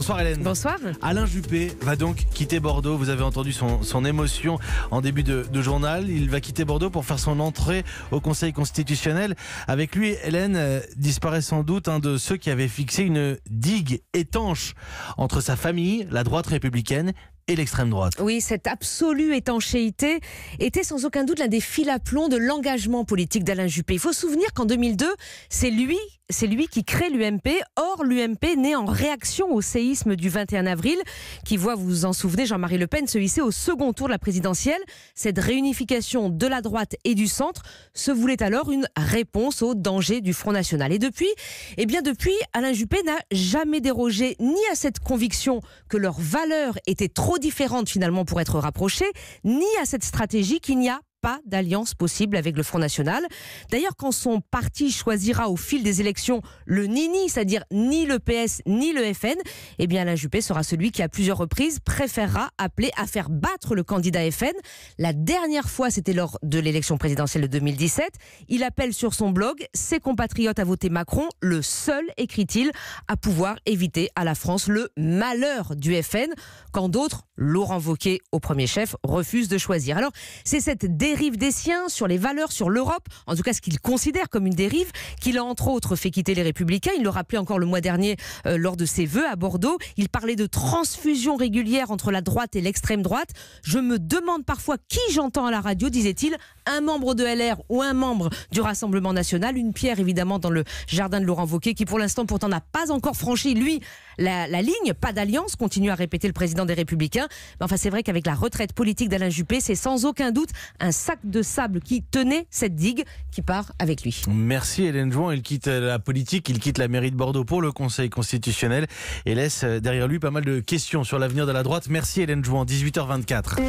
Bonsoir Hélène. Bonsoir. Alain Juppé va donc quitter Bordeaux. Vous avez entendu son émotion en début de journal. Il va quitter Bordeaux pour faire son entrée au Conseil constitutionnel. Avec lui, Hélène, disparaît sans doute un de ceux qui avaient fixé une digue étanche entre sa famille, la droite républicaine, et l'extrême droite. Oui, cette absolue étanchéité était sans aucun doute l'un des fils à plomb de l'engagement politique d'Alain Juppé. Il faut se souvenir qu'en 2002, c'est lui qui crée l'UMP. Or, l'UMP naît en réaction au séisme du 21 avril, qui voit, vous vous en souvenez, Jean-Marie Le Pen se hisser au second tour de la présidentielle. Cette réunification de la droite et du centre se voulait alors une réponse au danger du Front National. Et depuis, Alain Juppé n'a jamais dérogé ni à cette conviction que leurs valeurs étaient trop différentes finalement pour être rapprochées, ni à cette stratégie qu'il n'y a pas d'alliance possible avec le Front National. D'ailleurs, quand son parti choisira au fil des élections le ni-ni, c'est-à-dire ni le PS ni le FN, eh bien Alain Juppé sera celui qui, à plusieurs reprises, préférera appeler à faire battre le candidat FN. La dernière fois, c'était lors de l'élection présidentielle de 2017. Il appelle sur son blog ses compatriotes à voter Macron, le seul, écrit-il, à pouvoir éviter à la France le malheur du FN, quand d'autres, Laurent Wauquiez au premier chef, refusent de choisir. Alors, c'est cette dérive des siens sur les valeurs, sur l'Europe, en tout cas ce qu'il considère comme une dérive, qu'il a entre autres fait quitter les Républicains. Il le rappelait encore le mois dernier lors de ses vœux à Bordeaux. Il parlait de transfusion régulière entre la droite et l'extrême droite. Je me demande parfois qui j'entends à la radio, disait-il, un membre de LR ou un membre du Rassemblement National. Une pierre évidemment dans le jardin de Laurent Wauquiez, qui pour l'instant pourtant n'a pas encore franchi, lui, la ligne. Pas d'alliance, continue à répéter le président des Républicains. Mais enfin, c'est vrai qu'avec la retraite politique d'Alain Juppé, c'est sans aucun doute un sac de sable qui tenait cette digue qui part avec lui. Merci Hélène Jouan. Il quitte la politique, il quitte la mairie de Bordeaux pour le Conseil constitutionnel et laisse derrière lui pas mal de questions sur l'avenir de la droite. Merci Hélène Jouan, 18h24.